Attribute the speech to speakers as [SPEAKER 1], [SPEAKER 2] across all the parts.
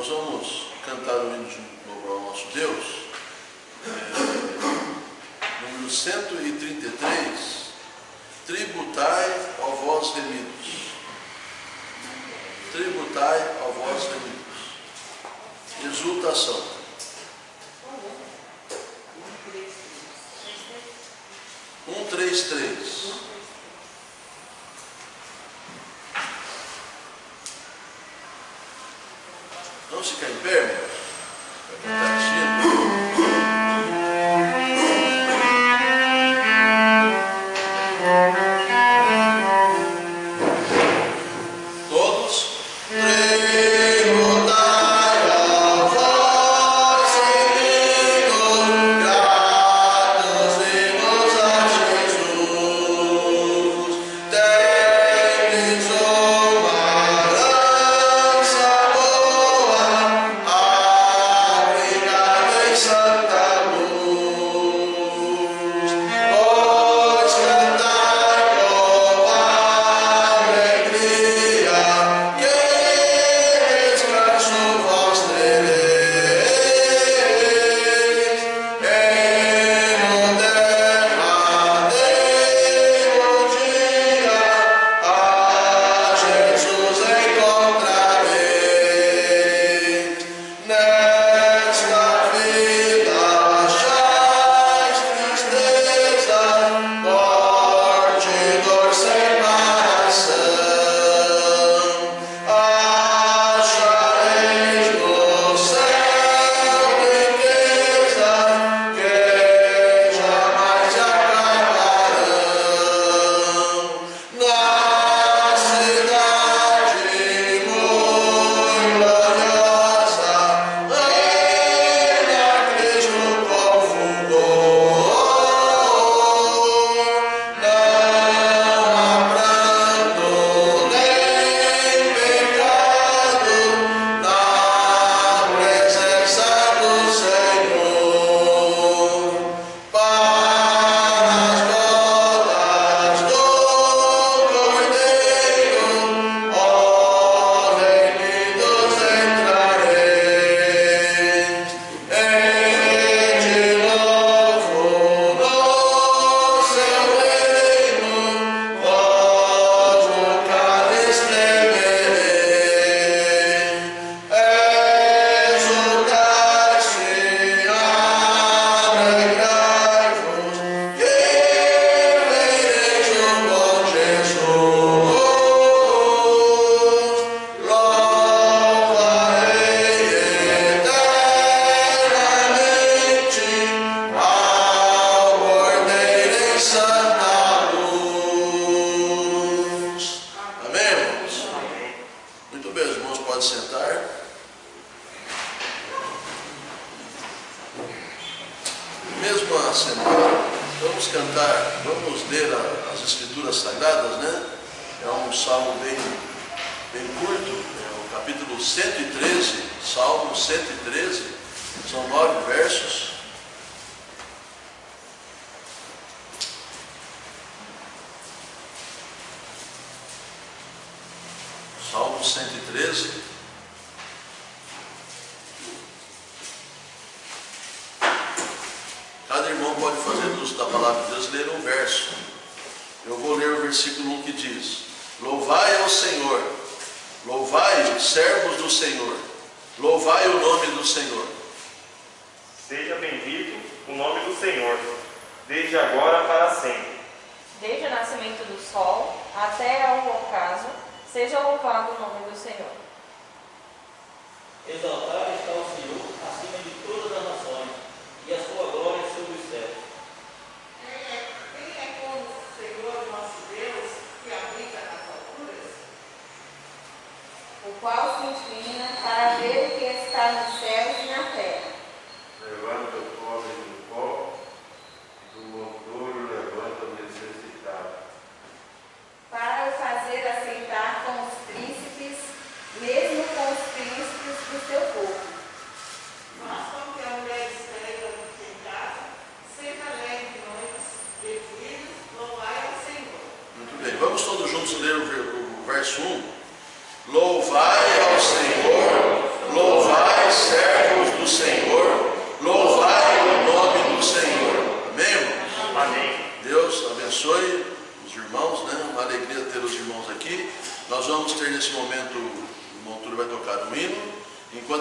[SPEAKER 1] Nós vamos cantar o hino de louvor ao nosso Deus, número 133, tributai ao vós remidos. Tributai ao vós remidos. Exultação. 133. Vamos ficar em pé, irmãos? Vai cantar esse hino. Salmo 113. Cada irmão pode fazer uso da palavra de Deus e ler um verso. Eu vou ler o versículo 1 que diz: Louvai ao Senhor, louvai os servos do Senhor, louvai o nome do Senhor.
[SPEAKER 2] Seja bendito o nome do Senhor, desde agora para sempre.
[SPEAKER 3] Desde o nascimento do sol até ao ocaso, seja louvado o nome do Senhor.
[SPEAKER 4] Exaltado está o Senhor acima de todas as nações, e a sua glória sobre os céus.
[SPEAKER 5] Quem é como o Senhor nosso Deus, que habita nas alturas?
[SPEAKER 3] O qual se inclina para ver o que está nos céus e na terra.
[SPEAKER 6] Levanta o pobre do pó, do monturo levanta o necessitado.
[SPEAKER 3] Para o fazer aceitar com os príncipes, mesmo com os príncipes do seu povo.
[SPEAKER 5] Mas como que a mulher estéril em casa, sempre alegre de noites devidos, louvai ao Senhor.
[SPEAKER 1] Muito bem, vamos todos juntos ler o verso 1. Louvai ao Senhor, louvai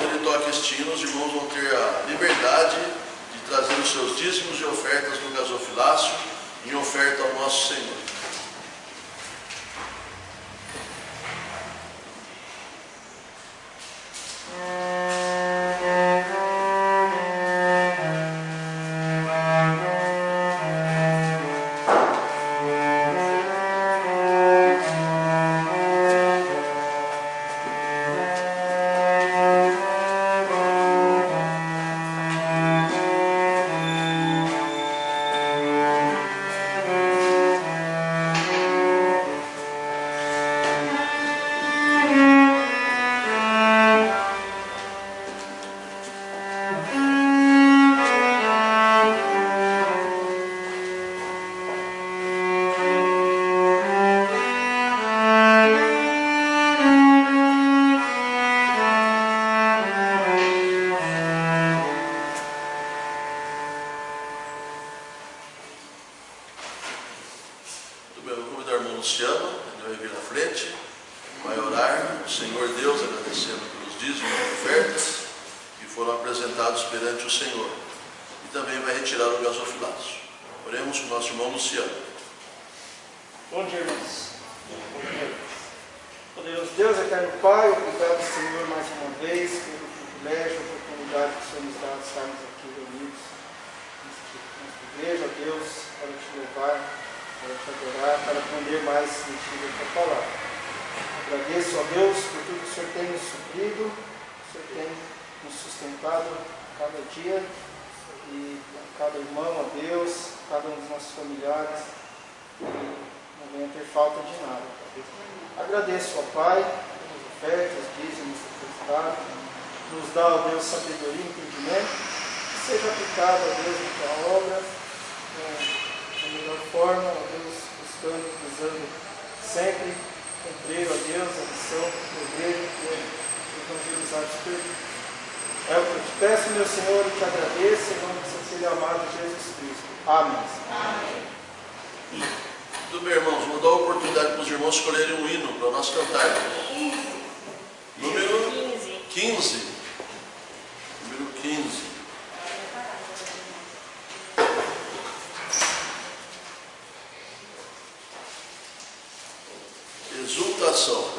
[SPEAKER 1] quando ele toca este hino, os irmãos vão ter a liberdade de trazer os seus dízimos e ofertas no gasofilácio em oferta ao nosso Senhor. Luciano, ele vai vir à frente, vai orar, o Senhor Deus, agradecendo pelos dízimos e ofertas que foram apresentados perante o Senhor. E também vai retirar o gasofilácio. Oremos com o nosso irmão Luciano.
[SPEAKER 7] Bom dia, irmãos. Poderoso Deus, eterno Pai, obrigado, Senhor, mais uma vez, pelo privilégio, a oportunidade que o Senhor nos dá de estarmos aqui reunidos nesta igreja, ó Deus, para te louvar, para te adorar, para aprender mais sentido da tua palavra. Agradeço a Deus por tudo que o Senhor tem nos suprido, o Senhor tem nos sustentado cada dia e a cada irmão, a Deus, a cada um dos nossos familiares, e não venha ter falta de nada. Agradeço ao Pai pelas ofertas, dízimos que nos dá, nos dá, ó Deus, sabedoria e entendimento, que seja aplicado, ó Deus, na tua obra, da melhor forma, ó Deus, buscando, visando sempre cumprir, ó Deus, a missão do igreja, que é evangelizar os perdidos. É o que eu te peço, meu Senhor, e te agradeço em nome do seu Filho amado Jesus Cristo. Amém.
[SPEAKER 3] Amém.
[SPEAKER 1] Tudo bem, irmãos, vou dar a oportunidade para os irmãos escolherem um hino para nós cantarmos. Número 15. Número 15. Exultação.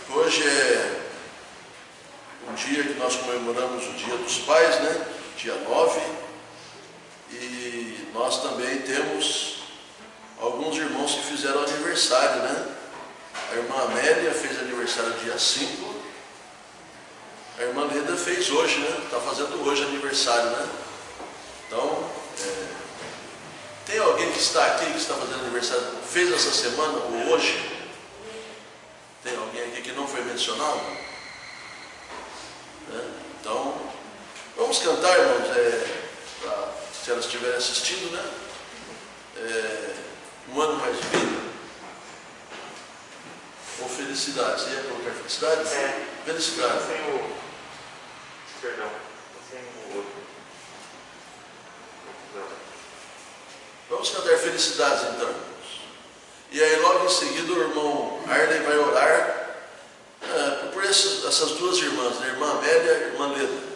[SPEAKER 1] Hoje é um dia que nós comemoramos o Dia dos Pais, né? Dia 9. E nós também temos alguns irmãos que fizeram aniversário, né? A irmã Amélia fez aniversário dia 5. A irmã Leda fez hoje, né? Está fazendo hoje aniversário, né? Então, tem alguém que está aqui, que está fazendo aniversário, fez essa semana ou hoje? Tem alguém aqui que não foi mencionado? Então, vamos cantar, irmãos, se elas estiverem assistindo, né? Um ano mais de vida. Ou felicidade. Você ia colocar felicidade? Felicidade.
[SPEAKER 2] Sem o... Perdão. Sem o outro. Não.
[SPEAKER 1] Vamos cantar felicidades então, irmãos. E aí logo em seguida o irmão Arley vai orar por essas duas irmãs, a irmã Amélia e a irmã Leda.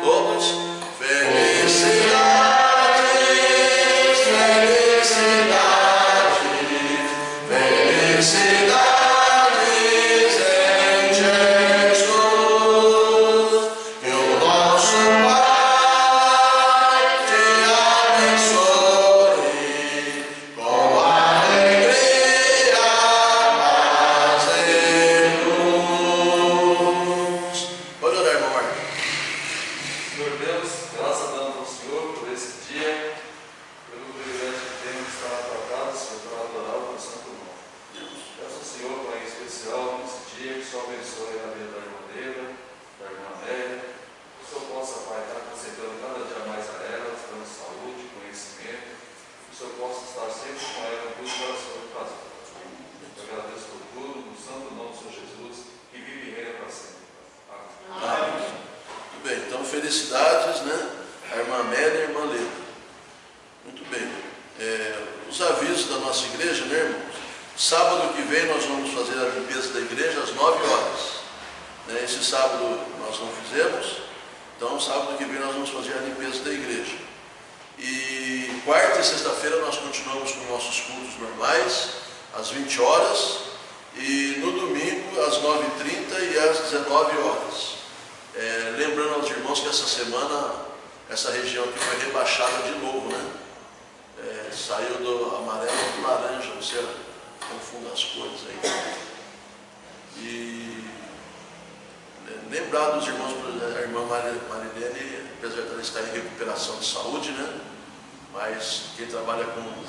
[SPEAKER 1] Todos, felicidades, felicidades, felicidades em Jesus, que o nosso Pai te abençoe com alegria, paz e luz. Pode orar, irmão Marcos.
[SPEAKER 6] Senhor Deus, graças damos ao Senhor por esse dia, pelo privilégio que temos de estar na tua casa, Senhor, para adorar o teu santo nome. Peço ao Senhor, Pai, em especial nesse dia, que o Senhor abençoe a vida da irmã Leda, da irmã Amélia, que o Senhor possa, Pai, estar acrescentando cada dia mais a elas, dando saúde, conhecimento, que o Senhor possa estar sempre com ela em busca da sua casa. Eu agradeço por tudo, no santo nome do Senhor Jesus, que vive e reina para sempre. Amém.
[SPEAKER 1] Muito bem, então felicidades, né? A irmã Amélia e a irmã Leda. Muito bem. Os avisos da nossa igreja, né, irmãos? Sábado que vem nós vamos fazer a limpeza da igreja às 9 horas. Né? Esse sábado nós não fizemos, então sábado que vem nós vamos fazer a limpeza da igreja. E quarta e sexta-feira nós continuamos com nossos cultos normais, às 20 horas, e no domingo às 9h30 e às 19 horas. Lembrando aos irmãos que essa semana essa região aqui foi rebaixada de novo, né? Saiu do amarelo para o laranja, você confunda as cores aí. E lembrar dos irmãos, a irmã Marilene, apesar de ela estar em recuperação de saúde, né? Mas quem trabalha com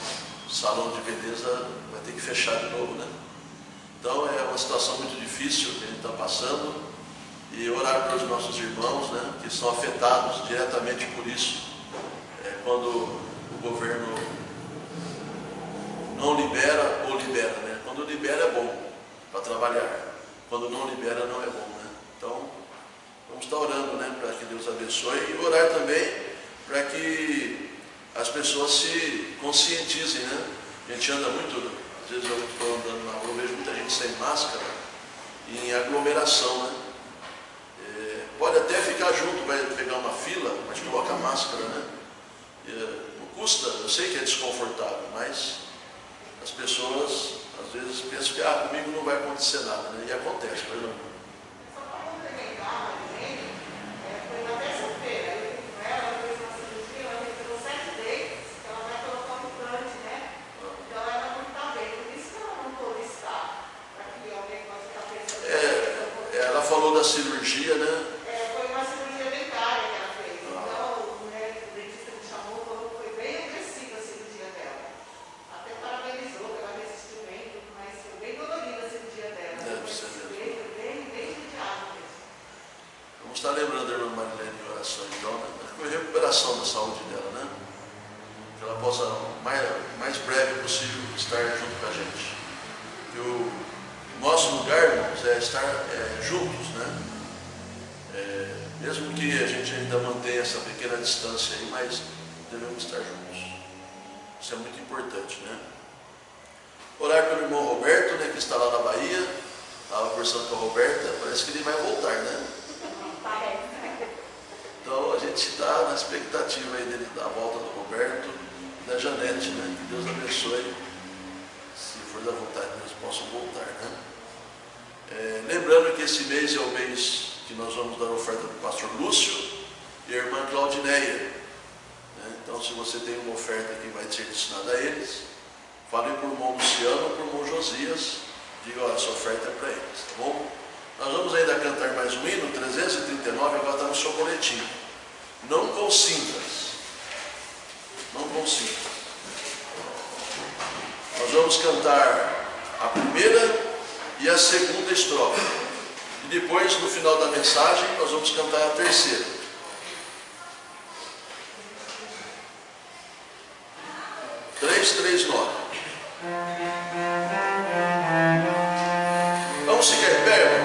[SPEAKER 1] salão de beleza vai ter que fechar de novo, né? Então é uma situação muito difícil que a gente está passando. E orar pelos nossos irmãos, né, que são afetados diretamente por isso. Quando o governo não libera ou libera, né? Quando libera é bom para trabalhar. Quando não libera não é bom, né? Então vamos estar orando, né, para que Deus abençoe e orar também para que as pessoas se conscientizem, né? A gente anda muito, às vezes eu estou andando na rua, eu vejo muita gente sem máscara e em aglomeração, né? Pode até ficar junto, vai pegar uma fila, mas coloca a máscara, né? Não custa, eu sei que é desconfortável, mas as pessoas às vezes pensam que comigo não vai acontecer nada, né? E acontece, por exemplo.
[SPEAKER 5] Só para complementar, foi na terça-feira, eu fui com ela fez uma cirurgia, ela retirou 7 dentes, ela vai colocar um implante, né? Então ela não está bem, por isso que ela não pôde estar, para que alguém possa estar pensando.
[SPEAKER 1] Ela falou da cirurgia, né?
[SPEAKER 5] Foi uma cirurgia dentária que ela fez. Então, o dentista me chamou e falou que foi bem agressiva a cirurgia dela. Até parabenizou que ela resistiu bem, mas foi bem dolorida a cirurgia dela.
[SPEAKER 1] Deve ser mesmo.
[SPEAKER 5] Foi bem judiado mesmo.
[SPEAKER 1] Vamos estar lembrando a irmã Marilene em oração, então, né? Foi recuperação da saúde dela, né? Que ela possa, o mais breve possível, estar junto com a gente. E o nosso lugar, irmãos, é estar juntos, né? Mesmo que a gente ainda mantenha essa pequena distância aí, mas devemos estar juntos. Isso é muito importante, né? Orar pelo irmão Roberto, né, que está lá na Bahia. Estava conversando com a Roberta, parece que ele vai voltar, né?
[SPEAKER 3] Parece.
[SPEAKER 1] gente está na expectativa aí dele da volta do Roberto e da Janete, né? Que Deus abençoe, se for da vontade de Deus, possam voltar, né? Lembrando que esse mês é o mês que nós vamos dar oferta para o pastor Lúcio e a irmã Claudineia, né? Então, se você tem uma oferta que vai ser destinada a eles, fale para o irmão Luciano ou para o irmão Josias, diga, olha, essa oferta é para eles, tá bom? Nós vamos ainda cantar mais um hino, 339, agora está no seu boletim. Não consintas. Não consintas. Nós vamos cantar a primeira e a segunda estrofe. E depois, no final da mensagem, nós vamos cantar a terceira. Três, 9. Vamos ficar em pé, irmão?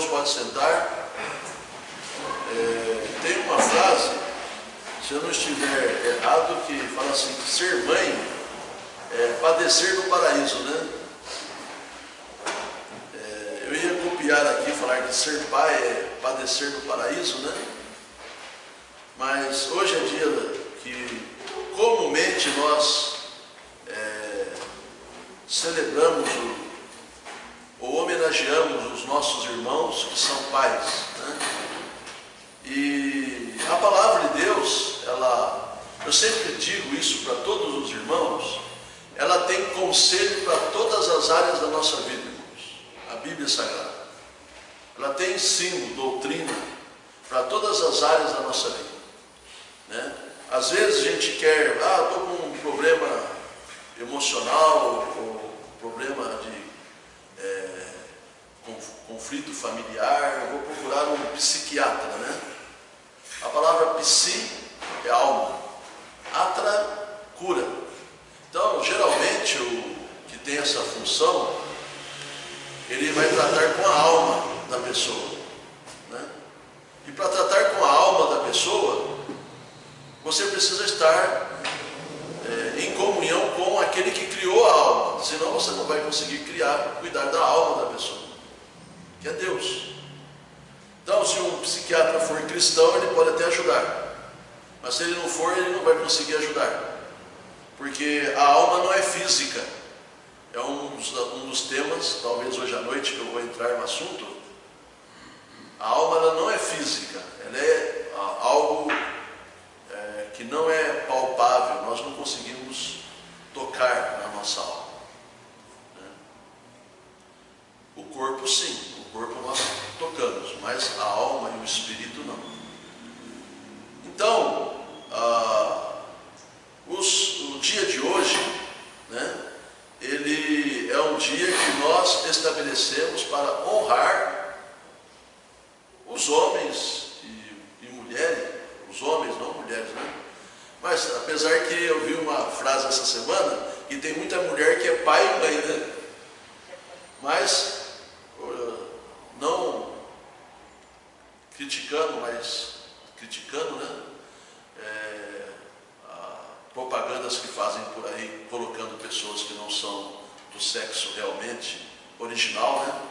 [SPEAKER 1] Pode sentar. Tem uma frase, se eu não estiver errado, que fala assim, que ser mãe padecer no paraíso, né? Eu ia copiar aqui, falar que ser pai é padecer no paraíso, né? Mas hoje é dia que comumente nós celebramos ou homenageamos os nossos irmãos que são pais, né? E a palavra de Deus, eu sempre digo isso para todos os irmãos, ela tem conselho para todas as áreas da nossa vida, irmãos. A Bíblia Sagrada, ela tem ensino, doutrina para todas as áreas da nossa vida, né? Às vezes a gente quer, estou com um problema emocional, ou problema de conflito familiar, eu vou procurar um psiquiatra, né? A palavra psi é alma, atra, cura. Então, geralmente, o que tem essa função, ele vai tratar com a alma da pessoa, né? E para tratar com a alma da pessoa, você precisa estar em comunhão com aquele que criou a alma, senão você não vai conseguir cuidar da alma da pessoa, que é Deus. Então, se um psiquiatra for cristão, ele pode até ajudar, mas se ele não for, ele não vai conseguir ajudar, porque a alma não é física. É um dos temas, talvez hoje à noite que eu vou entrar no assunto. A alma, ela não é física, ela é algo que não é palpável, nós não conseguimos tocar na nossa alma, né? O corpo sim, o corpo nós tocamos, mas a alma e o espírito não. Então, o dia de hoje, né, ele é um dia que nós estabelecemos para honrar os homens e mulheres, os homens, não mulheres, né? Mas apesar que eu vi uma frase essa semana que tem muita mulher que é pai e mãe, né? Mas não criticando, mas criticando, né? Propagandas que fazem por aí, colocando pessoas que não são do sexo realmente original, né,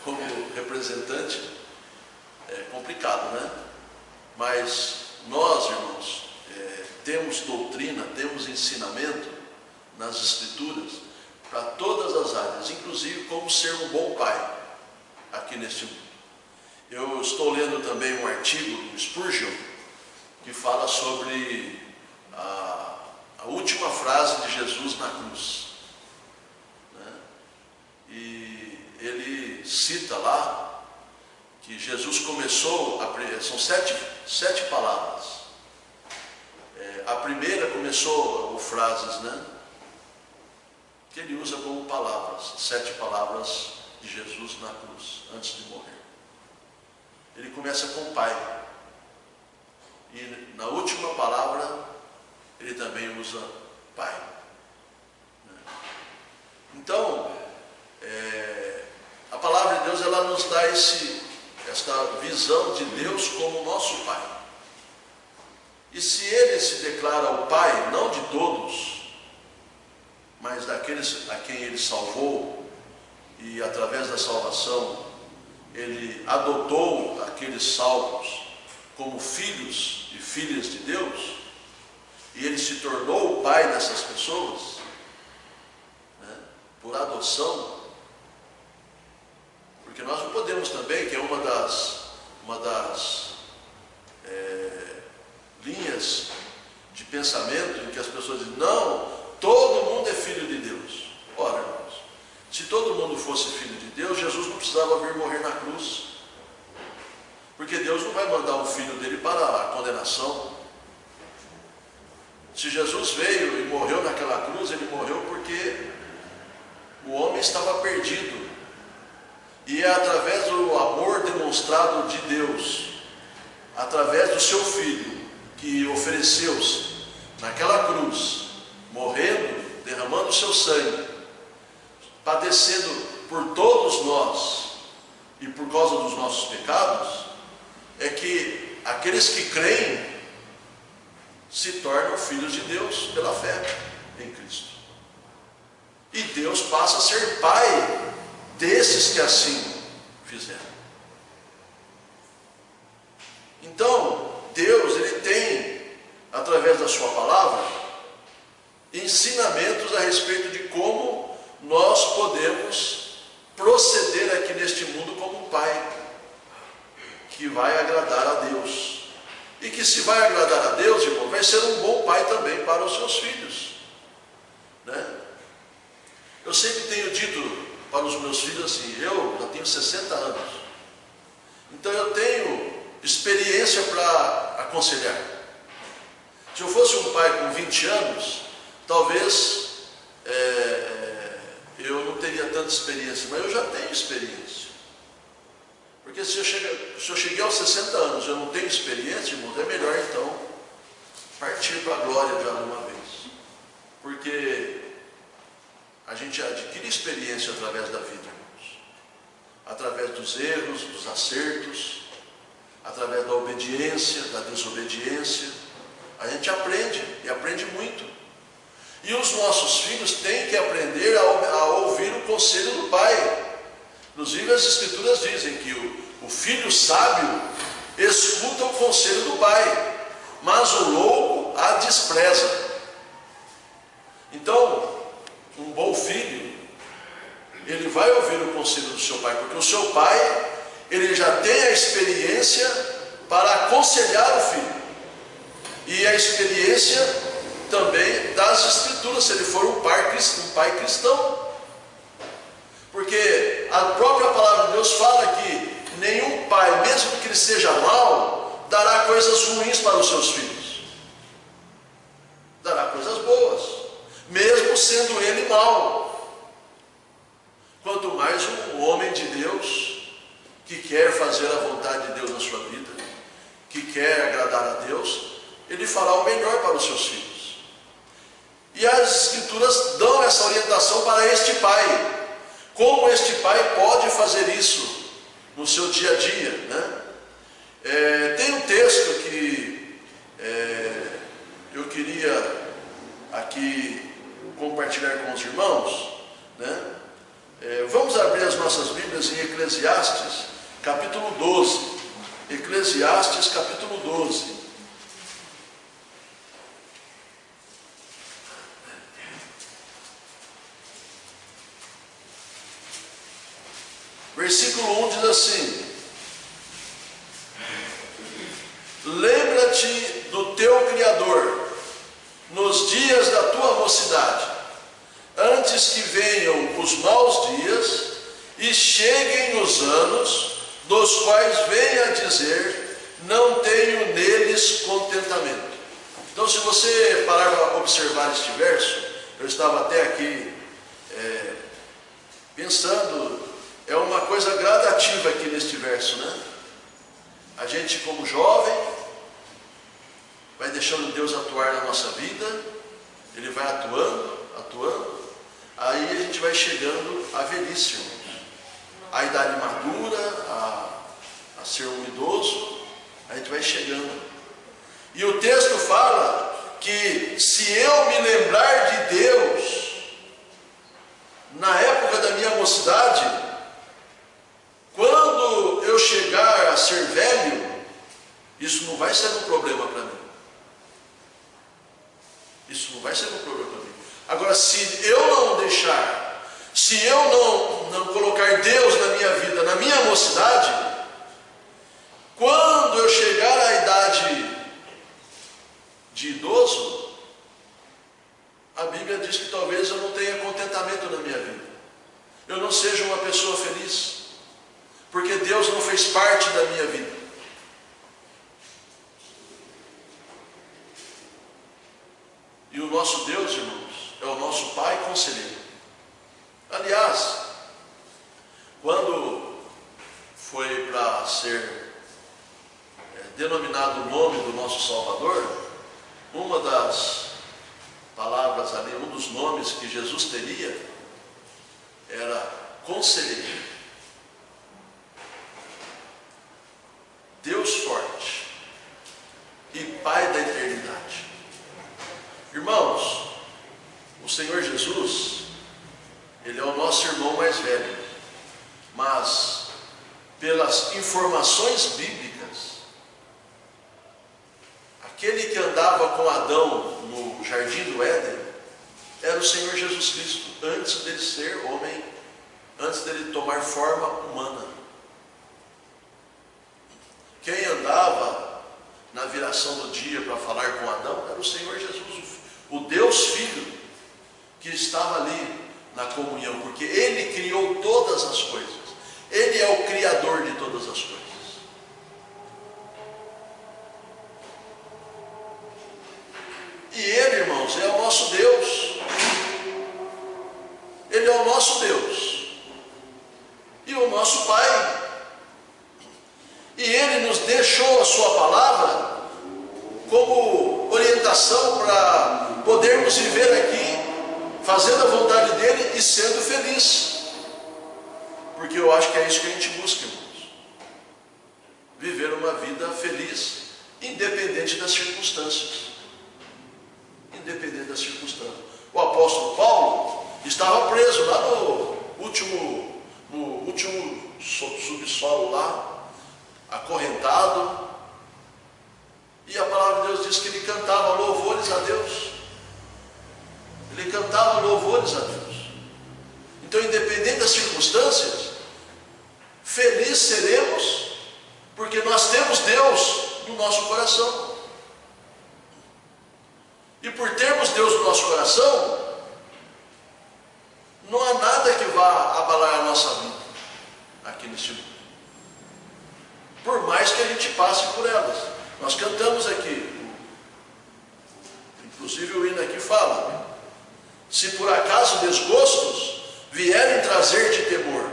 [SPEAKER 1] como representante, é complicado, né? Mas nós, irmãos, temos doutrina, temos ensinamento nas Escrituras para todas as áreas, inclusive como ser um bom pai aqui neste mundo. Eu estou lendo também um artigo do Spurgeon que fala sobre a última frase de Jesus na cruz, né? E ele cita lá que Jesus começou, são sete palavras. A primeira começou com frases, né, que ele usa como palavras, 7 palavras de Jesus na cruz, antes de morrer. Ele começa com o Pai, e na última palavra ele também usa Pai, né? Então, a palavra de Deus, ela nos dá esta visão de Deus como nosso Pai. E se Ele se declara o Pai, não de todos, mas daqueles a quem Ele salvou, e através da salvação, Ele adotou aqueles salvos como filhos e filhas de Deus, e Ele se tornou o Pai dessas pessoas, né, por adoção, porque nós não podemos também, que é uma das linhas de pensamento em que as pessoas dizem, não, todo mundo é filho de Deus. Ora, irmãos, se todo mundo fosse filho de Deus, Jesus não precisava vir morrer na cruz, porque Deus não vai mandar o filho dele para a condenação. Se Jesus veio e morreu naquela cruz, ele morreu porque o homem estava perdido, e é através do amor demonstrado de Deus, através do seu filho, que ofereceu-se naquela cruz, morrendo, derramando o seu sangue, padecendo por todos nós e por causa dos nossos pecados, é que aqueles que creem se tornam filhos de Deus pela fé em Cristo. E Deus passa a ser pai desses que assim fizeram. Então, Deus, Ele tem, através da sua palavra, ensinamentos a respeito de como nós podemos proceder aqui neste mundo como um pai que vai agradar a Deus. E que se vai agradar a Deus, irmão, vai ser um bom pai também para os seus filhos, né? Eu sempre tenho dito para os meus filhos assim, eu já tenho 60 anos, então eu tenho experiência para aconselhar. Se eu fosse um pai com 20 anos, talvez eu não teria tanta experiência, mas eu já tenho experiência. Porque se eu cheguei aos 60 anos e eu não tenho experiência, irmãos, é melhor então partir para a glória já de uma vez. Porque a gente adquire experiência através da vida, irmãos. Através dos erros, dos acertos, através da obediência, da desobediência. A gente aprende, e aprende muito. E os nossos filhos têm que aprender a ouvir o conselho do pai. Inclusive as Escrituras dizem que o filho sábio escuta o conselho do pai, mas o louco a despreza. Então, um bom filho, ele vai ouvir o conselho do seu pai, porque o seu pai, ele já tem a experiência para aconselhar o filho. E a experiência também das Escrituras, se ele for um pai cristão. Porque a própria palavra de Deus fala que nenhum pai, mesmo que ele seja mau, dará coisas ruins para os seus filhos. Dará coisas boas, mesmo sendo ele mau. Quanto mais um homem de Deus, que quer fazer a vontade de Deus na sua vida, que quer agradar a Deus, ele fará o melhor para os seus filhos. E as Escrituras dão essa orientação para este pai. Como este pai pode fazer isso no seu dia a dia, né? Tem um texto que eu queria aqui compartilhar com os irmãos, né? Vamos abrir as nossas Bíblias em Eclesiastes, capítulo 12. Eclesiastes, capítulo 12. Versículo 1 diz assim: lembra-te do teu Criador nos dias da tua mocidade, antes que venham os maus dias e cheguem os anos, dos quais venha a dizer, não tenho neles contentamento. Então, se você parar para observar este verso, eu estava até aqui pensando, é uma coisa gradativa aqui neste verso, né? A gente, como jovem, vai deixando Deus atuar na nossa vida, Ele vai atuando, aí a gente vai chegando à velhice, irmãos. A idade madura, a ser um idoso, a gente vai chegando. E o texto fala que se eu me lembrar de Deus, na época da minha mocidade, quando eu chegar a ser velho, isso não vai ser um problema para mim. Isso não vai ser um problema para mim. Agora, se eu não deixar, se eu não colocar Deus na minha vida, na minha mocidade, quando eu chegar à idade de idoso, a Bíblia diz que talvez eu não tenha contentamento na minha vida. Eu não seja uma pessoa feliz. Porque Deus não fez parte da minha vida. E o nosso Deus, irmãos, é o nosso Pai conselheiro. Aliás, quando foi para ser denominado o nome do nosso Salvador, uma das palavras ali, um dos nomes que Jesus teria, era conselheiro. Deus forte e Pai da eternidade. Irmãos, o Senhor Jesus, ele é o nosso irmão mais velho, mas pelas informações bíblicas, aquele que andava com Adão no jardim do Éden era o Senhor Jesus Cristo, antes dele ser homem, antes dele tomar forma humana. Quem andava na viração do dia para falar com Adão era o Senhor Jesus, o Deus Filho, que estava ali na comunhão, porque Ele criou todas as coisas. Ele é o Criador de todas as coisas. E Ele, irmãos, é o nosso Deus. Ele é o nosso Deus e o nosso Pai. E Ele nos deixou a sua palavra como orientação para podermos viver aqui, fazendo a vontade dEle e sendo feliz. Porque eu acho que é isso que a gente busca, irmãos. Viver uma vida feliz, independente das circunstâncias. Independente das circunstâncias. O apóstolo Paulo estava preso lá no último subsolo lá, acorrentado. E a palavra de Deus diz que ele cantava louvores a Deus. Ele cantava louvores a Deus. Então, independente das circunstâncias, felizes seremos, porque nós temos Deus no nosso coração. E por termos Deus no nosso coração, não há nada que vá abalar a nossa vida aqui nesse mundo. Por mais que a gente passe por elas. Nós cantamos aqui, inclusive o hino aqui fala: se por acaso desgostos vierem trazer-te temor,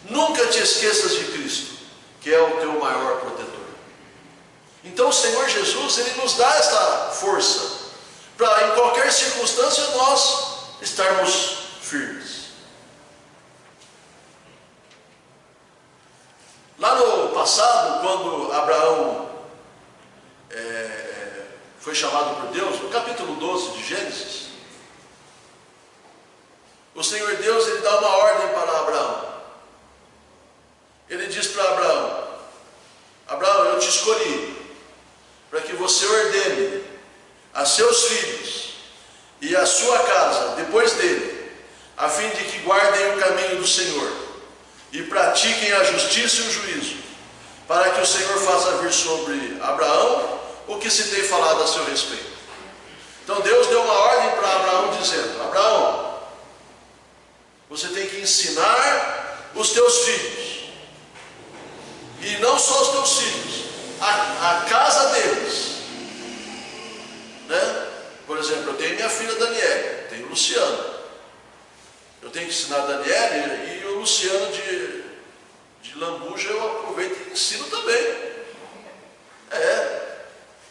[SPEAKER 1] nunca te esqueças de Cristo, que é o teu maior protetor. Então o Senhor Jesus, Ele nos dá esta força para em qualquer circunstância nós estarmos firmes. Lá no passado, quando Abraão foi chamado por Deus, no capítulo 12 de Gênesis, o Senhor Deus, Ele dá uma ordem para Abraão. Ele diz para Abraão: Abraão, eu te escolhi para que você ordene a seus filhos e a sua casa depois dele, a fim de que guardem o caminho do Senhor e pratiquem a justiça e o juízo, para que o Senhor faça vir sobre Abraão o que se tem falado a seu respeito. Então Deus deu uma ordem para Abraão dizendo: Abraão, você tem que ensinar os teus filhos, e não só os teus filhos, a casa deles, né? Por exemplo, eu tenho minha filha Daniela, tenho o Luciano. Eu tenho que ensinar a Daniela, e o Luciano de Lambuja eu aproveito e ensino também.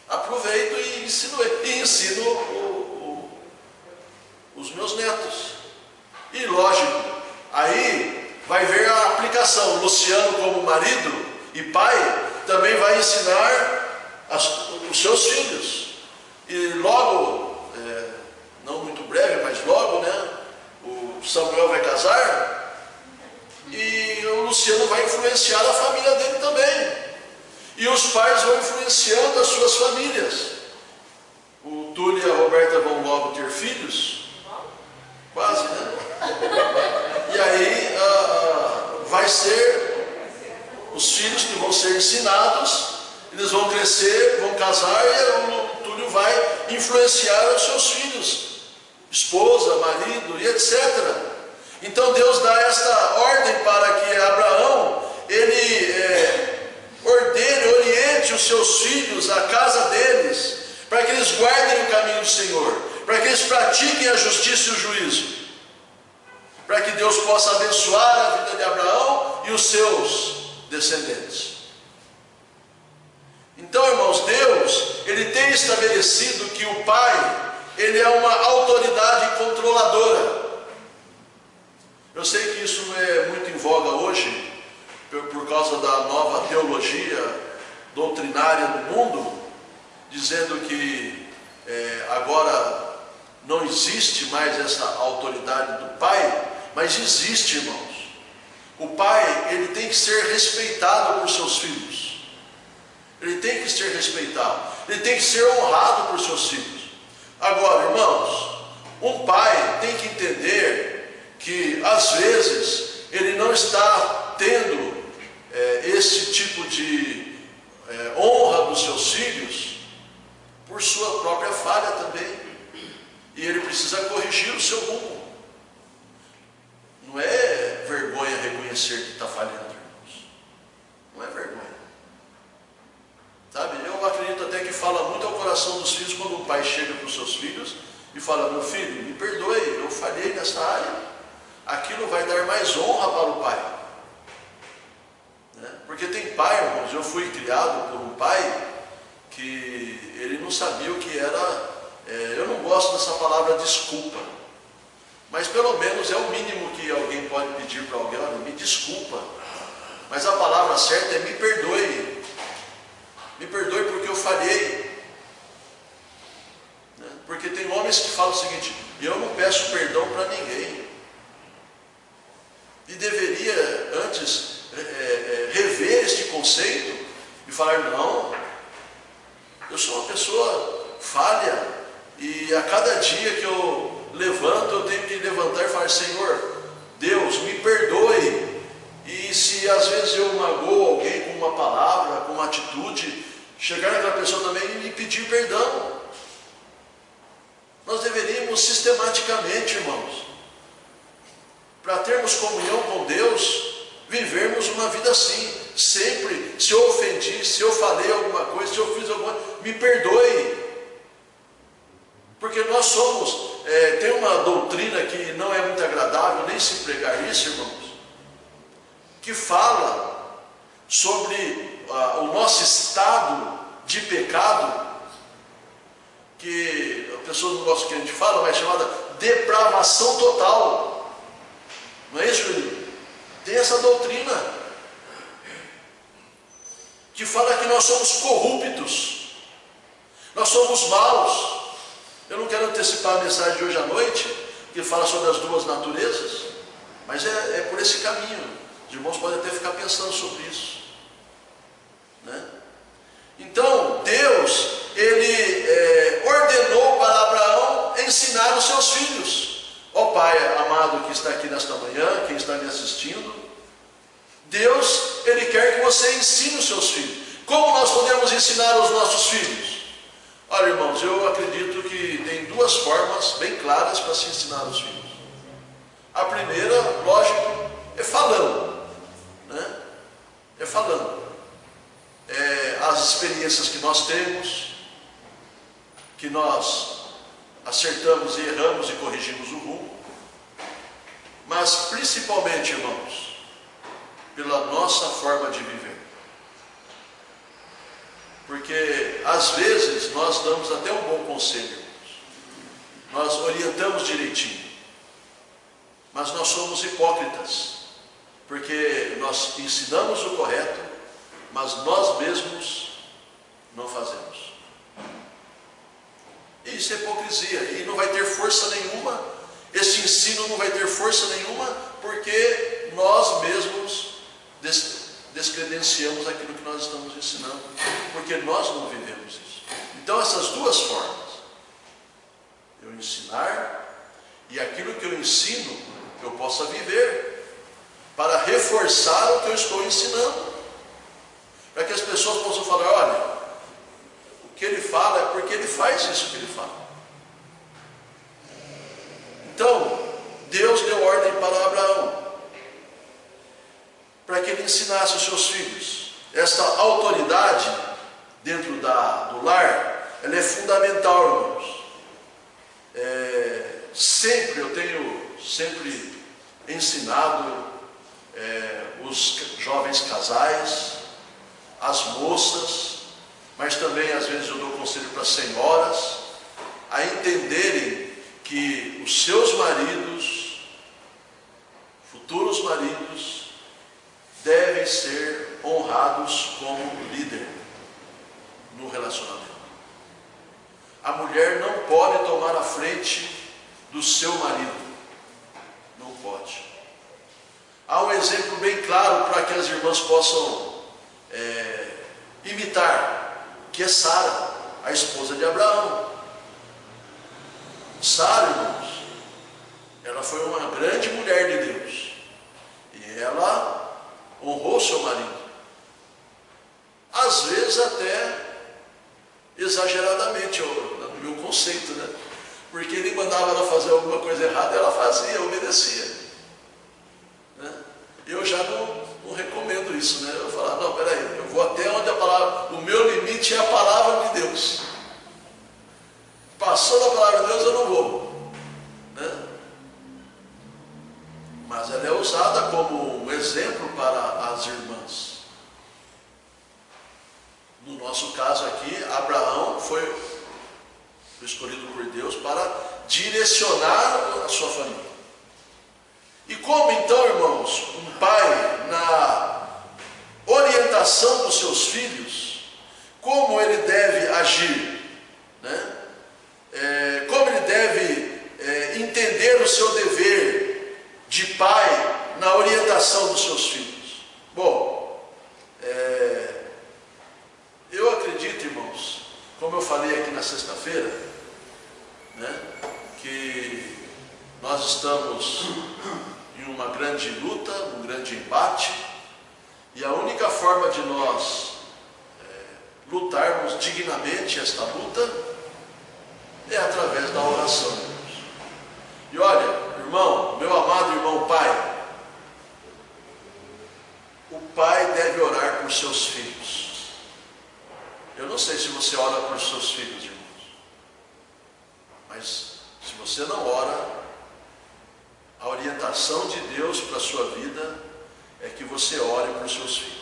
[SPEAKER 1] Aproveito e ensino ele, e ensino os meus netos. E lógico, aí vai ver a aplicação. O Luciano, como marido e pai, também vai ensinar os seus filhos. E logo, não muito breve, mas logo, né, o Samuel vai casar, e o Luciano vai influenciar a família dele também. E os pais vão influenciando as suas famílias. O Túlio e a Roberta vão logo ter filhos. Quase, né? E aí vai ser os filhos que vão ser ensinados. Eles vão crescer, vão casar, e o Túlio vai influenciar os seus filhos, esposa, marido e etc. Então Deus dá esta ordem para que Abraão, ele ordene, oriente os seus filhos, a casa deles, para que eles guardem o caminho do Senhor, para que eles pratiquem a justiça e o juízo, para que Deus possa abençoar a vida de Abraão e os seus descendentes. Então, irmãos, Deus, Ele tem estabelecido que o Pai, Ele é uma autoridade controladora. Eu sei que isso é muito em voga hoje, por causa da nova teologia doutrinária do mundo, dizendo que agora não existe mais essa autoridade do Pai, mas existe, irmãos. O pai, ele tem que ser respeitado por seus filhos. Ele tem que ser respeitado. Ele tem que ser honrado por seus filhos. Agora, irmãos, um pai tem que entender que, às vezes, ele não está tendo esse tipo de honra dos seus filhos por sua própria falha também. E ele precisa corrigir o seu rumo. Não é vergonha reconhecer que está falhando, irmãos. Não é vergonha. Sabe, eu acredito até que fala muito ao coração dos filhos quando o pai chega para os seus filhos e fala: meu filho, me perdoe, eu falhei nessa área. Aquilo vai dar mais honra para o pai. Né? Porque tem pai, irmãos, eu fui criado por um pai que ele não sabia o que era, eu não gosto dessa palavra desculpa, mas pelo menos é o mínimo que alguém pode pedir para alguém: olha, me desculpa, mas a palavra certa é me perdoe. Me perdoe porque eu falhei. Né? Porque tem homens que falam o seguinte: eu não peço perdão para ninguém. E deveria antes rever este conceito e falar: não, eu sou uma pessoa falha, e a cada dia que eu levanto, eu tenho que levantar e falar: Senhor, Deus, me perdoe. E se às vezes eu magoo alguém com uma palavra, com uma atitude, chegar naquela pessoa também e me pedir perdão. Nós deveríamos sistematicamente, irmãos, para termos comunhão com Deus, vivermos uma vida assim. Sempre, se eu ofendi, se eu falei alguma coisa, se eu fiz alguma coisa, me perdoe. Porque nós somos, tem uma doutrina que não é muito agradável nem se pregar isso, irmãos, que fala sobre o nosso estado de pecado, que a pessoa não gosta que a gente fala, mas é chamada depravação total. Não é isso, Júlio? Tem essa doutrina que fala que nós somos corruptos, nós somos maus. Eu não quero antecipar a mensagem de hoje à noite, que fala sobre as duas naturezas, mas é por esse caminho. Os irmãos podem até ficar pensando sobre isso, né? Então, Deus, Ele ordenou para Abraão ensinar os seus filhos. Ó Pai amado que está aqui nesta manhã, quem está me assistindo, Deus, Ele quer que você ensine os seus filhos. Como nós podemos ensinar os nossos filhos? Olha, irmãos, eu acredito que tem duas formas bem claras para se ensinar os filhos. A primeira, lógico, é falando, né? É falando. As experiências que nós temos, que nós acertamos e erramos e corrigimos o rumo, mas principalmente, irmãos, pela nossa forma de viver. Porque às vezes nós damos até um bom conselho, irmãos. Nós orientamos direitinho, mas nós somos hipócritas, porque nós ensinamos o correto, mas nós mesmos não fazemos. Isso é hipocrisia, e não vai ter força nenhuma. Esse ensino não vai ter força nenhuma, porque nós mesmos descredenciamos aquilo que nós estamos ensinando, porque nós não vivemos isso. Então, essas duas formas, eu ensinar, e aquilo que eu ensino, eu possa viver, para reforçar o que eu estou ensinando, para que as pessoas possam falar: olha, o que ele fala é porque ele faz isso que ele fala. Então, Deus deu ordem para Abraão, para que ele ensinasse os seus filhos. Esta autoridade dentro do lar, ela é fundamental, irmãos. Eu tenho sempre ensinado os jovens casais, as moças, mas também às vezes eu dou conselho para as senhoras, a entenderem que os seus maridos, futuros maridos, devem ser honrados como líder no relacionamento. A mulher não pode tomar a frente do seu marido, não pode. Há um exemplo bem claro para que as irmãs possam imitar, que é Sara, a esposa de Abraão. Sara, irmãos, ela foi uma grande mulher de Deus. E ela honrou seu marido. Às vezes até exageradamente, no meu conceito, né? Porque ele mandava ela fazer alguma coisa errada, ela fazia, obedecia. Né? Eu já não recomendo isso, né? Eu falava, não, peraí, eu vou até onde a palavra, o meu limite é a palavra de Deus. Passou da palavra de Deus, eu não vou. Né? Mas ela é usada como um exemplo para as irmãs. No nosso caso aqui, Abraão foi escolhido por Deus para direcionar a sua família. E como então, irmãos, um pai, na orientação dos seus filhos, como ele deve agir, né? Como ele deve entender o seu dever de pai na orientação dos seus filhos? Bom, eu acredito, irmãos, como eu falei aqui na sexta-feira, né, que nós estamos em uma grande luta, um grande embate, e a única forma de nós lutarmos dignamente esta luta é através da oração, irmãos. E olha, irmão, meu amado irmão pai, o pai deve orar por seus filhos. Eu não sei se você ora por seus filhos, irmãos, mas se você não ora, a orientação de Deus para a sua vida é que você ore por seus filhos.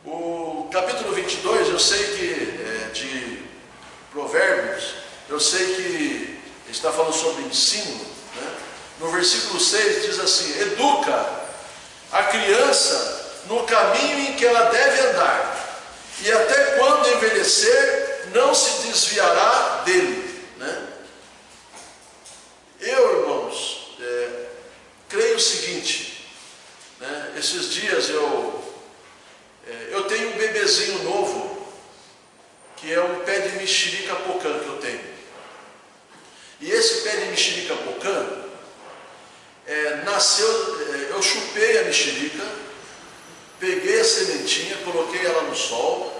[SPEAKER 1] O capítulo 22, eu sei que de Provérbios, eu sei que está falando sobre ensino, né? No versículo 6 diz assim: educa a criança no caminho em que ela deve andar, e até quando envelhecer, não se desviará dele. Né? Eu, irmãos, creio o seguinte, né? Esses dias eu tenho um bebezinho novo, que é um pé de mexerica pocã que eu tenho. E esse pé de mexerica pocã nasceu, eu chupei a mexerica, peguei a sementinha, coloquei ela no sol.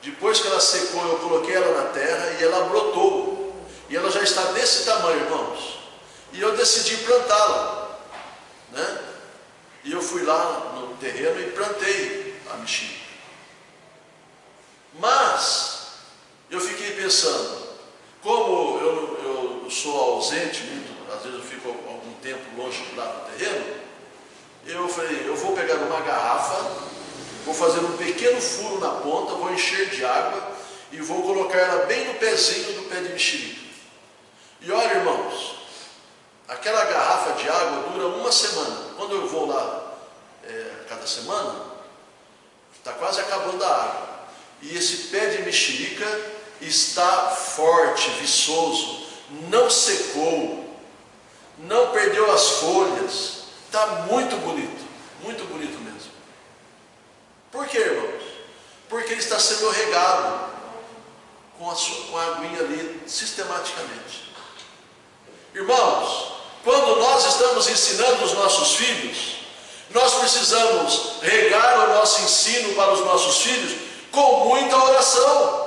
[SPEAKER 1] Depois que ela secou, eu coloquei ela na terra e ela brotou. E ela já está desse tamanho, irmãos. E eu decidi plantá-la, né? E eu fui lá no terreno e plantei a mexerica. Mas eu fiquei pensando, como eu sou ausente, às vezes eu fico algum tempo longe lá do terreno, eu falei, eu vou pegar uma garrafa, vou fazer um pequeno furo na ponta, vou encher de água e vou colocar ela bem no pezinho do pé de mexerica. E olha, irmãos, aquela garrafa de água dura uma semana. Quando eu vou lá cada semana, está quase acabando a água. E esse pé de mexerica está forte, viçoso, não secou, não perdeu as folhas, está muito bonito mesmo. Por quê, irmãos? Porque ele está sendo regado com a aguinha ali sistematicamente. Irmãos, quando nós estamos ensinando os nossos filhos, nós precisamos regar o nosso ensino para os nossos filhos com muita oração.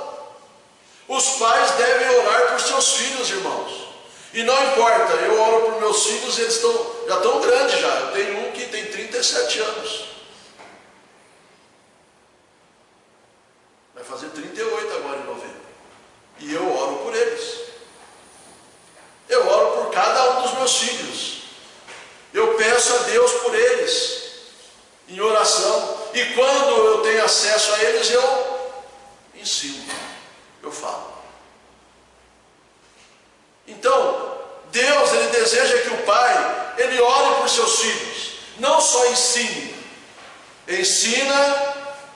[SPEAKER 1] Os pais devem orar por seus filhos, irmãos. E não importa, eu oro por meus filhos, eles já estão grandes já. Eu tenho um que tem 37 anos. Vai fazer 38 agora em novembro. E eu oro por eles. Eu oro por cada um dos meus filhos. Eu peço a Deus por eles, em oração. E quando eu tenho acesso a eles, eu ensino, eu falo. Então, Deus, Ele deseja que o pai, ele ore por seus filhos. Não só ensine. Ensina,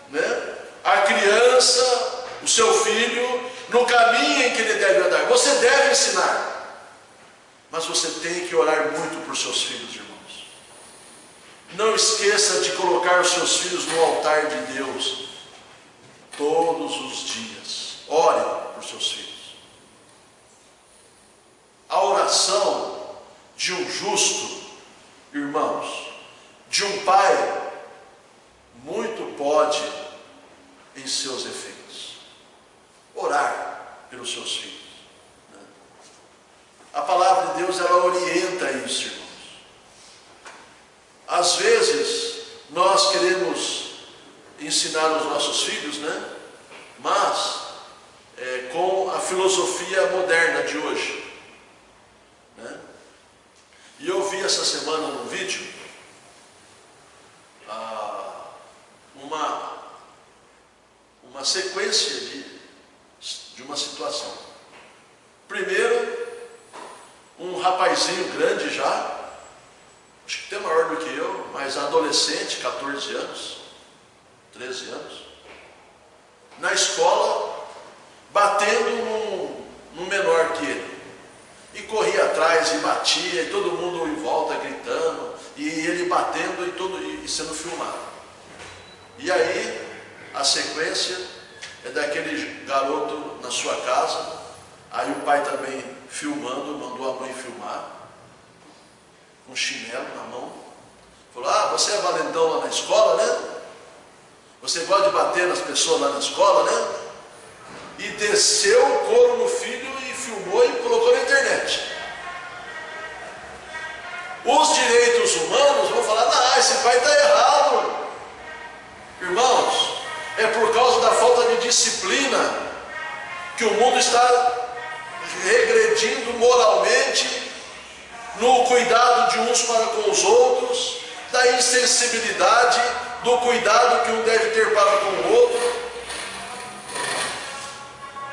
[SPEAKER 1] né, a criança, o seu filho, no caminho em que ele deve andar. Você deve ensinar. Mas você tem que orar muito por seus filhos, irmãos. Não esqueça de colocar os seus filhos no altar de Deus todos os dias. Ore por seus filhos. A oração de um justo, irmãos, de um pai, muito pode em seus efeitos. Orar pelos seus filhos. A palavra de Deus, ela orienta isso, irmãos. Às vezes, nós queremos ensinar os nossos filhos, né? Mas, com a filosofia moderna de hoje. Né? E eu vi essa semana num vídeo, uma sequência de uma situação. Primeiro, um rapazinho grande já, acho que até maior do que eu, mas adolescente, 14 anos, 13 anos, na escola, batendo num menor que ele. E corria atrás e batia, e todo mundo em volta gritando, e ele batendo e sendo filmado. E aí, a sequência é daquele garoto na sua casa, aí o pai também filmando, mandou a mãe filmar, com chinelo na mão. Falou: você é valentão lá na escola, né? Você gosta de bater nas pessoas lá na escola, né? E desceu o couro no filho e filmou e colocou na internet. Os direitos humanos vão falar: esse pai está errado. Irmãos, é por causa da falta de disciplina que o mundo está regredindo moralmente, no cuidado de uns para com os outros, da insensibilidade, do cuidado que um deve ter para com o outro.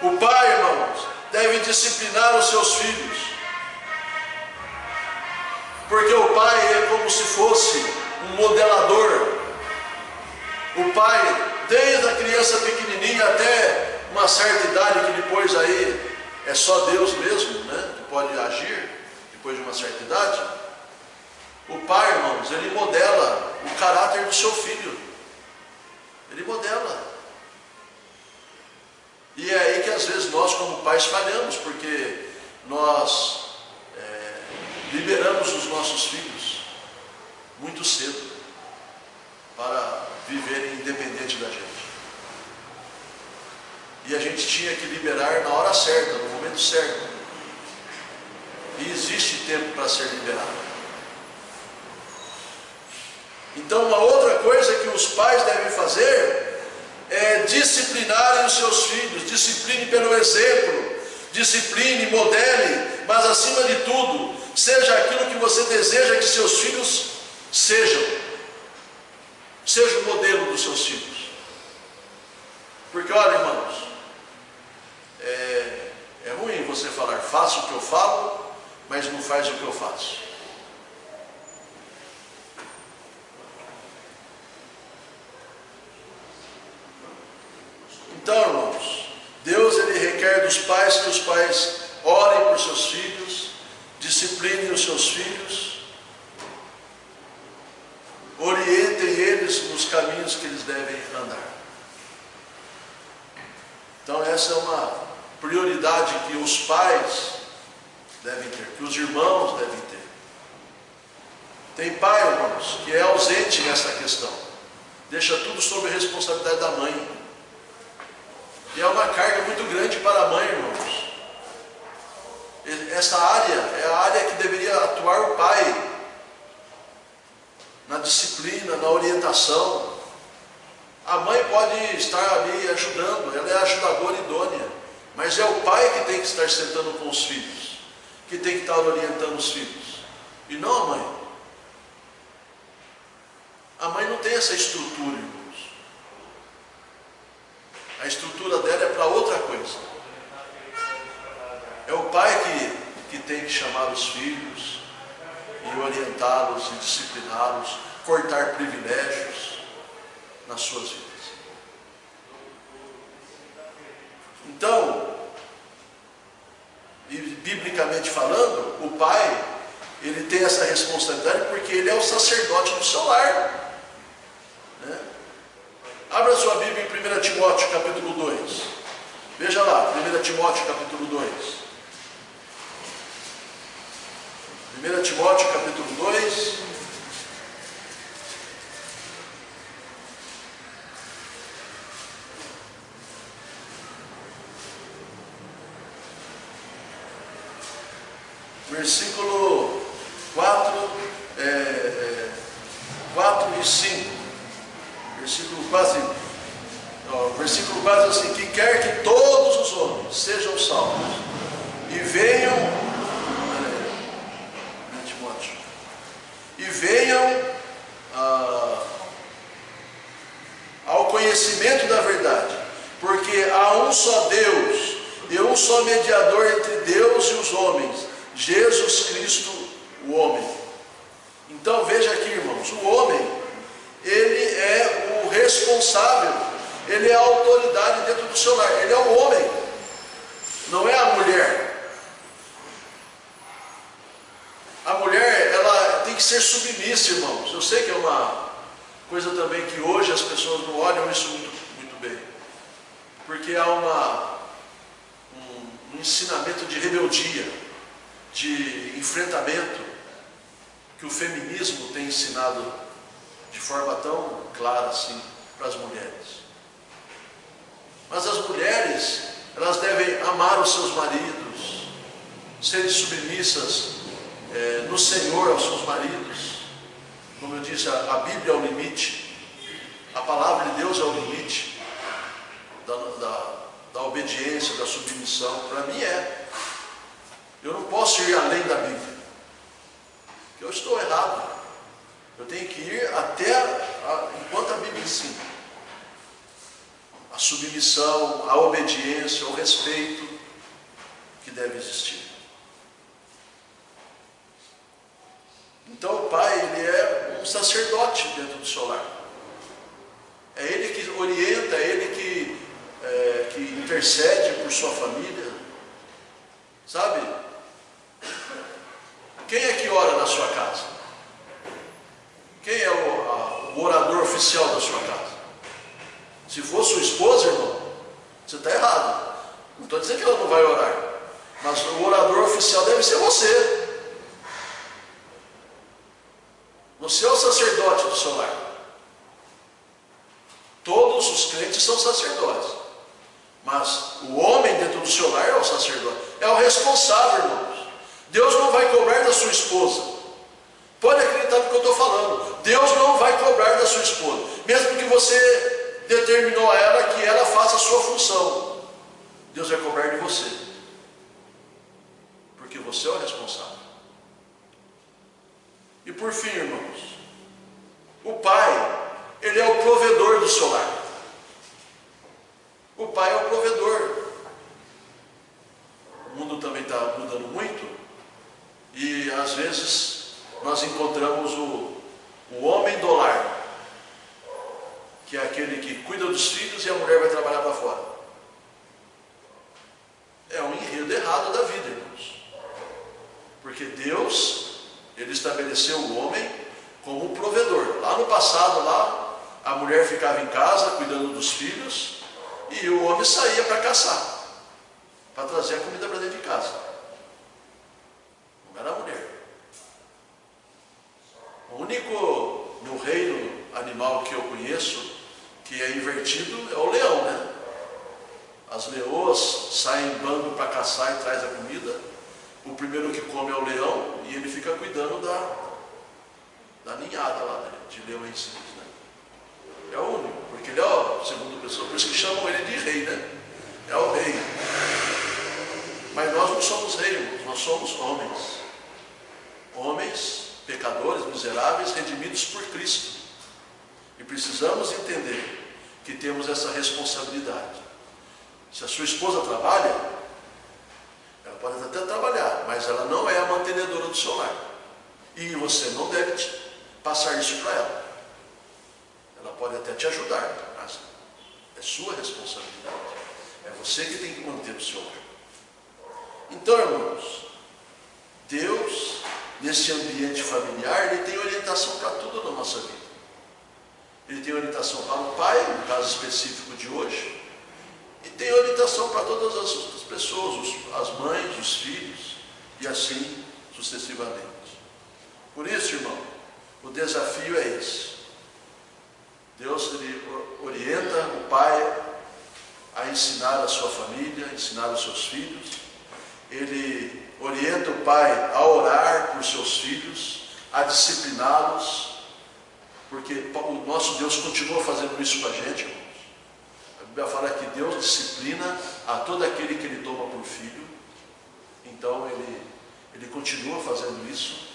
[SPEAKER 1] O pai, irmãos, deve disciplinar os seus filhos, porque o pai é como se fosse um modelador. O pai, desde a criança pequenininha até uma certa idade, que depois aí é só Deus mesmo, né, que pode agir depois de uma certa idade. O pai, irmãos, ele modela o caráter do seu filho. Ele modela. E é aí que às vezes nós, como pais, falhamos, porque nós liberamos os nossos filhos muito cedo para viverem independente da gente. E a gente tinha que liberar na hora certa, no momento certo. E existe tempo para ser liberado. Então, uma outra coisa que os pais devem fazer é disciplinarem os seus filhos. Discipline pelo exemplo, discipline, modele, mas acima de tudo, seja aquilo que você deseja que seus filhos sejam. Seja o modelo dos seus filhos. Porque, olha, irmãos, é ruim você falar: faça o que eu falo, mas não faz o que eu faço. Então, irmãos, Deus, ele requer dos pais que os pais orem por seus filhos, disciplinem os seus filhos, orientem eles nos caminhos que eles devem andar. Então, essa é uma prioridade que os pais devem ter, que os irmãos devem ter. Tem pai, irmãos, que é ausente nessa questão, deixa tudo sob a responsabilidade da mãe. E é uma carga muito grande para a mãe, irmãos. Essa área é a área que deveria atuar o pai, na disciplina, na orientação. A mãe pode estar ali ajudando, ela é a ajudadora idônea, mas é o pai que tem que estar sentando com os filhos, que tem que estar orientando os filhos, e não a mãe. A mãe não tem essa estrutura, irmãos. A estrutura dela é para outra coisa. É o pai que tem que chamar os filhos e orientá-los e discipliná-los, cortar privilégios nas suas vidas. Então, E biblicamente falando, o pai, ele tem essa responsabilidade porque ele é o sacerdote do seu lar. Né? Abra sua Bíblia em 1 Timóteo capítulo 2. Veja lá, 1 Timóteo capítulo 2. 1 Timóteo capítulo 2. Versículo 4 e 5. Versículo 4 diz assim: que quer que todos os homens sejam salvos e venham ao conhecimento da verdade, porque há um só Deus e um só mediador entre Deus e os homens, Jesus Cristo, o homem. Então veja aqui, irmãos, o homem, ele é o responsável, ele é a autoridade dentro do seu lar, ele é o homem, não é a mulher. A mulher, ela tem que ser submissa, irmãos. Eu sei que é uma coisa também que hoje as pessoas não olham isso muito bem, porque há um ensinamento de rebeldia, de enfrentamento, que o feminismo tem ensinado de forma tão clara assim para as mulheres. Mas as mulheres, elas devem amar os seus maridos, serem submissas no Senhor aos seus maridos. Como eu disse, a Bíblia é o limite, a palavra de Deus é o limite da obediência, da submissão. Para mim é. Eu não posso ir além da Bíblia, porque eu estou errado. Eu tenho que ir enquanto a Bíblia ensina. A submissão, a obediência, o respeito que deve existir. Então o pai, ele é um sacerdote dentro do seu lar. É ele que orienta, é ele que intercede por sua família. Sabe? Quem é que ora na sua casa? Quem é o orador oficial da sua casa? Se for sua esposa, irmão, você está errado. Não estou dizendo que ela não vai orar, mas o orador oficial deve ser você. Você é o sacerdote do seu lar. Todos os crentes são sacerdotes, mas o homem dentro do seu lar é o sacerdote, é o responsável, irmãos. Deus não vai cobrar da sua esposa. Pode acreditar no que eu estou falando. Deus não vai cobrar da sua esposa, mesmo que você determinou a ela que ela faça a sua função. Deus vai cobrar de você, porque você é o responsável. E por fim, irmãos, o pai, ele é o provedor do seu lar. O pai é o provedor. O mundo também está mudando muito, e às vezes nós encontramos o homem do lar, que é aquele que cuida dos filhos e a mulher vai trabalhar para fora. É um enredo errado da vida, irmãos. Porque Deus, ele estabeleceu o homem como um provedor. Lá no passado, a mulher ficava em casa cuidando dos filhos e o homem saía para caçar, para trazer a comida para dentro de casa. Não era a mulher. O único no reino animal que eu conheço que é invertido é o leão, né? As leoas saem em bando para caçar e traz a comida. O primeiro que come é o leão e ele fica cuidando da ninhada lá, né? De leões, né? É o único, porque ele é o segundo pessoa, por isso que chamam ele de rei, né? É o rei. Mas nós não somos reis, irmãos, nós somos homens. Homens, pecadores, miseráveis, redimidos por Cristo. E precisamos entender que temos essa responsabilidade. Se a sua esposa trabalha, ela pode até trabalhar, mas ela não é a mantenedora do seu lar. E você não deve passar isso para ela. Ela pode até te ajudar, mas é sua responsabilidade. É você que tem que manter o seu lar. Então, irmãos, Deus, nesse ambiente familiar, Ele tem orientação para tudo na nossa vida. Ele tem orientação para o pai, no caso específico de hoje, e tem orientação para todas as outras pessoas, as mães, os filhos, e assim sucessivamente. Por isso, irmão, o desafio é esse. Deus, Ele orienta o pai a ensinar a sua família, a ensinar os seus filhos. Ele orienta o pai a orar por seus filhos, a discipliná-los, porque o nosso Deus continua fazendo isso com a gente, irmãos. A Bíblia fala que Deus disciplina a todo aquele que Ele toma por filho. Então Ele continua fazendo isso.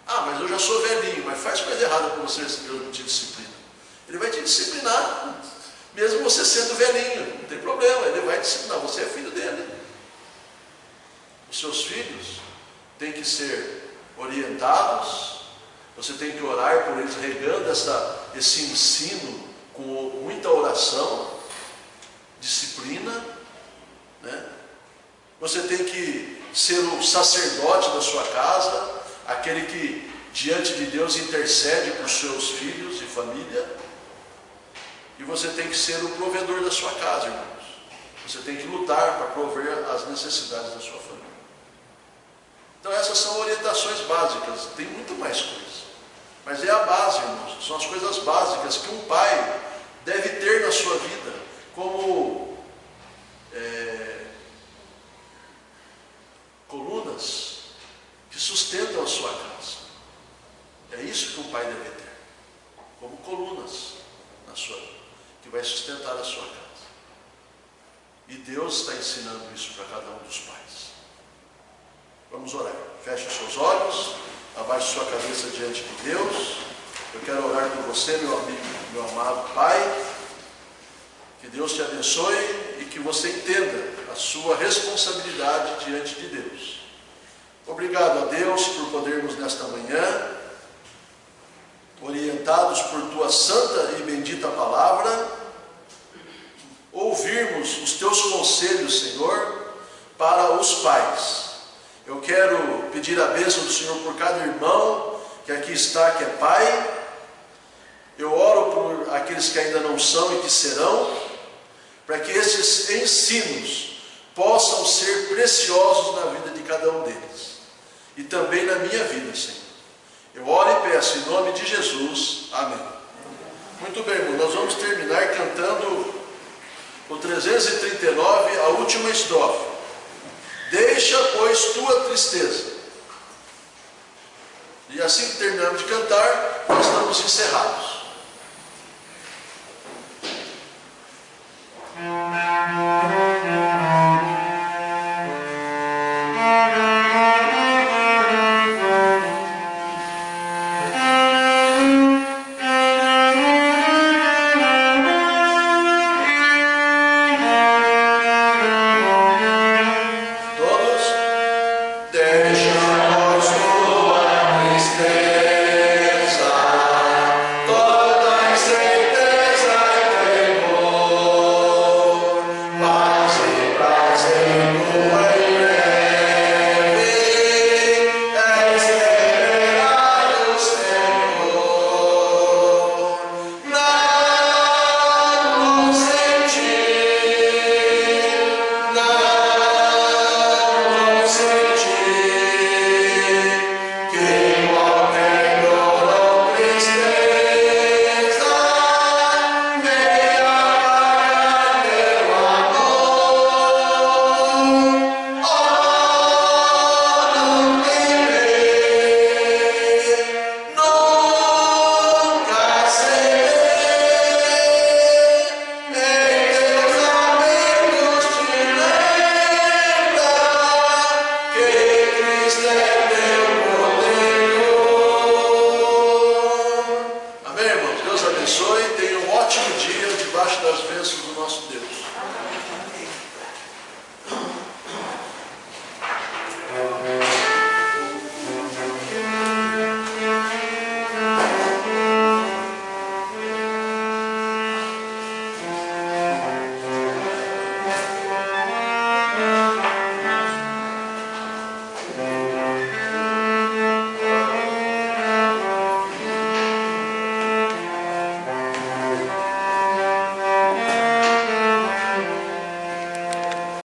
[SPEAKER 1] Ah, mas eu já sou velhinho, mas faz coisa errada com você se Deus não te disciplina. Ele vai te disciplinar, mesmo você sendo velhinho, não tem problema, Ele vai disciplinar, você é filho dele. Os seus filhos têm que ser orientados, você tem que orar por eles, regando esse ensino com muita oração, disciplina, né? Você tem que ser o sacerdote da sua casa, aquele que diante de Deus intercede por seus filhos e família, e você tem que ser o provedor da sua casa, irmãos. Você tem que lutar para prover as necessidades da sua família. Então essas são orientações básicas, tem muito mais coisa, mas é a base, irmãos, são as coisas básicas que um pai deve ter na sua vida, como colunas que sustentam a sua casa. É isso que um pai deve ter, como colunas na sua vida, que vai sustentar a sua casa. E Deus está ensinando isso para cada um dos pais. Vamos orar. Feche os seus olhos, abaixe sua cabeça diante de Deus. Eu quero orar por você, meu amigo, meu amado Pai. Que Deus te abençoe e que você entenda a sua responsabilidade diante de Deus. Obrigado a Deus por podermos nesta manhã, orientados por Tua santa e bendita palavra, ouvirmos os Teus conselhos, Senhor, para os pais. Eu quero pedir a bênção do Senhor por cada irmão que aqui está, que é pai. Eu oro por aqueles que ainda não são e que serão, para que esses ensinos possam ser preciosos na vida de cada um deles. E também na minha vida, Senhor. Eu oro e peço em nome de Jesus. Amém. Muito bem, irmão, nós vamos terminar cantando o 339, a última estrofe. Deixa, pois, tua tristeza. E assim que terminarmos de cantar, nós estamos encerrados. Cristo